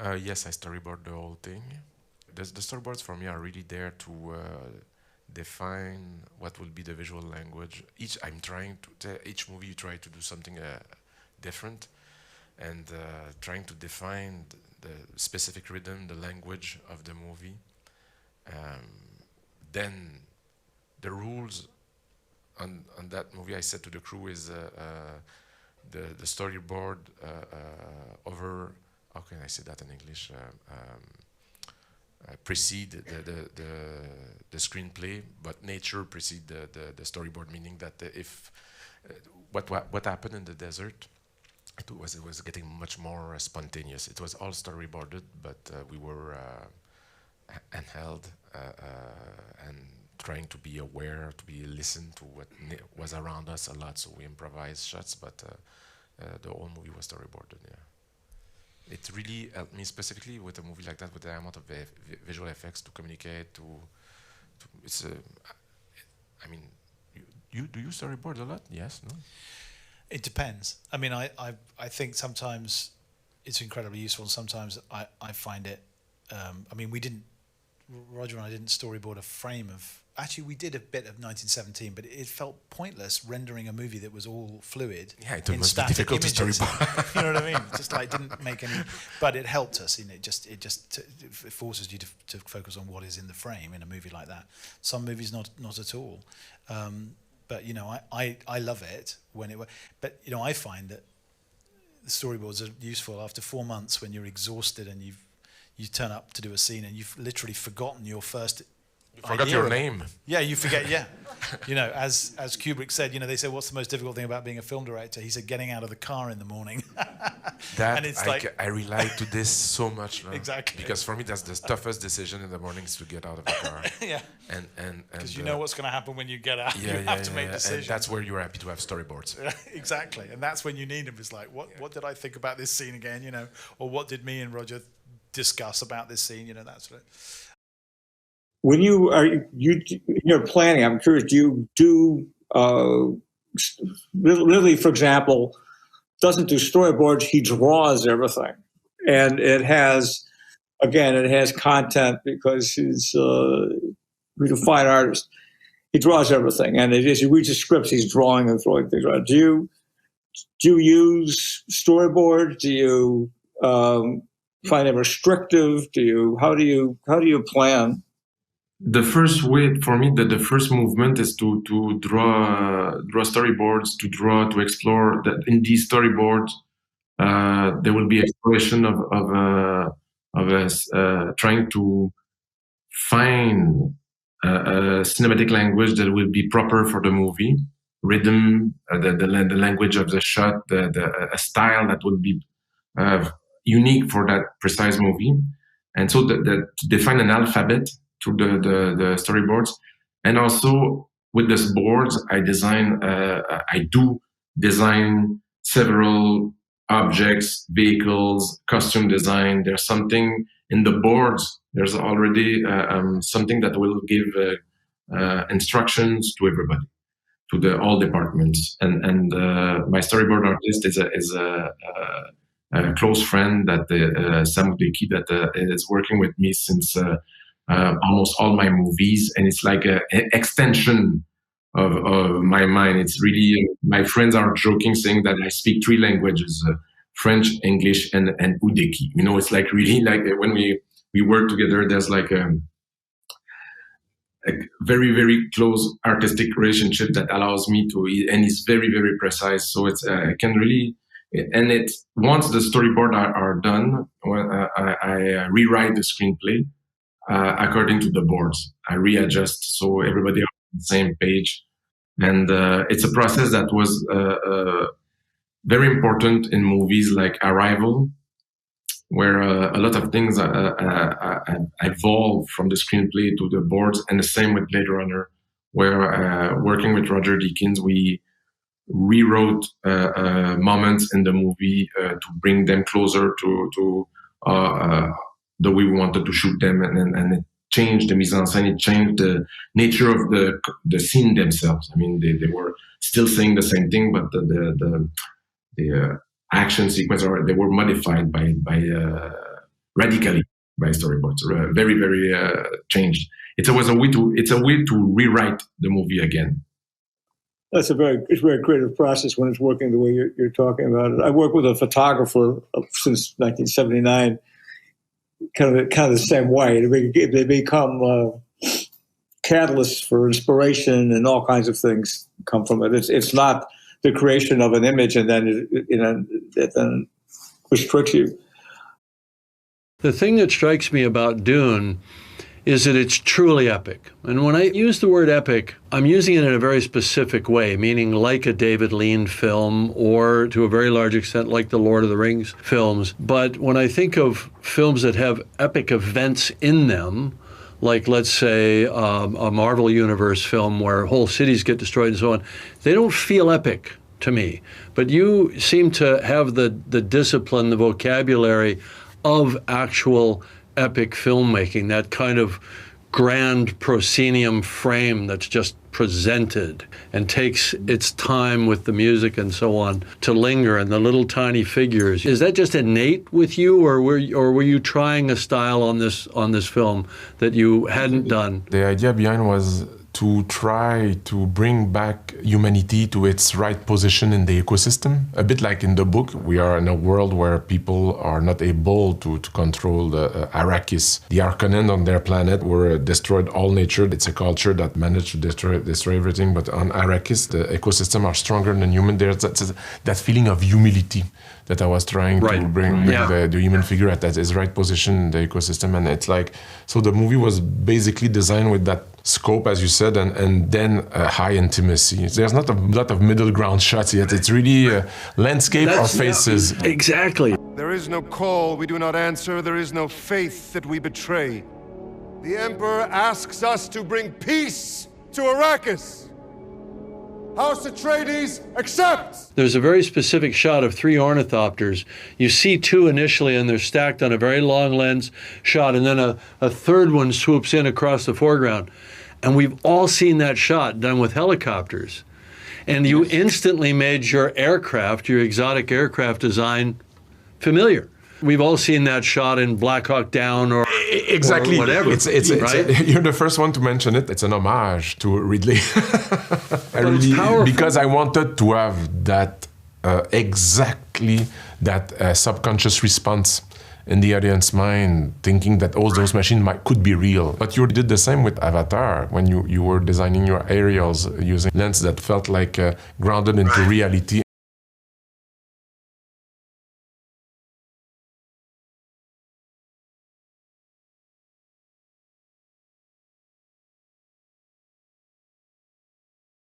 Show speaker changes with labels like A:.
A: Yes, I storyboard the whole thing. The storyboards for me are really there to define what will be the visual language. I'm trying to each movie you try to do something different, and trying to define the specific rhythm, the language of the movie. Then the rules on that movie, I said to the crew, is the storyboard over. How can I say that in English? Precede the screenplay, but nature precede the storyboard, meaning that if what happened in the desert, it was getting much more spontaneous. It was all storyboarded, but we were handheld and trying to be aware, to be listen to what was around us a lot. So we improvised shots, but the whole movie was storyboarded. Yeah. It really helped me specifically with a movie like that, with the amount of visual effects to communicate. It's a, I mean, you do you storyboard a lot? Yes, no.
B: It depends. I mean, I think sometimes it's incredibly useful, and sometimes I find it. I mean, we didn't. Roger and I didn't storyboard a frame of. Actually, we did a bit of 1917, but it felt pointless rendering a movie that was all fluid
A: Yeah, it
B: in
A: must be
B: static
A: difficult to
B: images.
A: storyboard.
B: You know what I mean? It just like didn't make any, but it helped us. You know, it forces you to focus on what is in the frame in a movie like that. Some movies not at all. But you know, I love it when it. But you know, I find that the storyboards are useful after 4 months when you're exhausted and you turn up to do a scene and you've literally forgotten your first.
A: You forgot
B: idea
A: your
B: of it.
A: name.
B: Yeah, you forget. Yeah, you know, as Kubrick said, you know, they said, "What's the most difficult thing about being a film director?" He said, "Getting out of the car in the morning."
A: That
B: And it's like
A: I relate to this so much now.
B: Exactly.
A: Because for me, that's the toughest decision in the morning, is to get out of the car.
B: yeah,
A: And
B: because you know what's going to happen when you get out.
A: yeah,
B: You
A: yeah,
B: have to
A: yeah,
B: make
A: yeah.
B: decisions.
A: And that's where you're happy to have storyboards.
B: Exactly, and that's when you need them. It's like, what did I think about this scene again? You know, or what did me and Roger discuss about this scene? You know, that sort of.
C: When you're planning, I'm curious. Do you do really, for example, doesn't do storyboards? He draws everything, and it has content because he's a fine artist. He draws everything, and it is. He reads the scripts. He's drawing and throwing things around. Do you use storyboards? Do you find them restrictive? How do you plan?
D: The first way for me, the first movement is to draw storyboards, to explore that in these storyboards there will be exploration of us trying to find a cinematic language that will be proper for the movie, rhythm, the language of the shot, a style that will be uh, unique for that precise movie, and so to define an alphabet through the storyboards, and also with these boards, I do design several objects, vehicles, costume design. There's something in the boards. There's already something that will give instructions to everybody, to the all departments. And my storyboard artist is a close friend that Sam Udeki, that is working with me since almost all my movies, and it's like an extension of my mind. It's really my friends are joking, saying that I speak three languages: French, English, and Udeki. You know, it's like really like when we work together. There's like a very very close artistic relationship that allows me to, and it's very very precise. So it's I can really. And it once the storyboard are done, I rewrite the screenplay according to the boards. I readjust so everybody on the same page, and it's a process that was very important in movies like Arrival, where a lot of things evolve from the screenplay to the boards, and the same with Blade Runner, where working with Roger Deakins, we rewrote moments in the movie to bring them closer to the way we wanted to shoot them, and it changed the mise en scène. It changed the nature of the scene themselves. I mean, they were still saying the same thing, but the action sequence, or they were modified by radically by storyboards, very, very changed. It's a way to rewrite the movie again.
C: It's a very creative process when it's working the way you're talking about it. I work with a photographer since 1979, kind of the same way. They become catalysts for inspiration, and all kinds of things come from it. It's not the creation of an image and then it then restricts you.
E: The thing that strikes me about Dune is that it's truly epic. And when I use the word epic, I'm using it in a very specific way, meaning like a David Lean film, or to a very large extent like the Lord of the Rings films. But when I think of films that have epic events in them, like let's say a Marvel Universe film where whole cities get destroyed and so on, they don't feel epic to me. But you seem to have the discipline, the vocabulary of actual epic filmmaking, that kind of grand proscenium frame that's just presented and takes its time with the music and so on to linger, and the little tiny figures. Is that just innate with you, or were you trying a style on this film that you hadn't done?
A: The idea behind was to try to bring back humanity to its right position in the ecosystem. A bit like in the book, we are in a world where people are not able to control the Arrakis. The Harkonnen on their planet were destroyed all nature. It's a culture that managed to destroy everything, but on Arrakis, the ecosystem are stronger than human. There's that feeling of humility that I was trying to bring the human figure at its right position in the ecosystem. And it's like, so the movie was basically designed with that scope, as you said, and then high intimacy. There's not a lot of middle ground shots yet. It's really landscape or faces.
E: Exactly.
F: There is no call we do not answer. There is no faith that we betray. The Emperor asks us to bring peace to Arrakis. House Atreides, accept!
E: There's a very specific shot of 3 ornithopters. You see 2 initially, and they're stacked on a very long lens shot, and then a third one swoops in across the foreground. And we've all seen that shot done with helicopters. And you instantly made your aircraft, your exotic aircraft design, familiar. We've all seen that shot in Black Hawk Down or whatever.
A: It's
E: right?
A: You're the first one to mention it. It's an homage to Ridley.
E: Powerful.
A: Because I wanted to have that exactly that subconscious response in the audience mind, thinking that all those machines could be real. But you did the same with Avatar when you were designing your aerials using lens that felt like grounded into reality.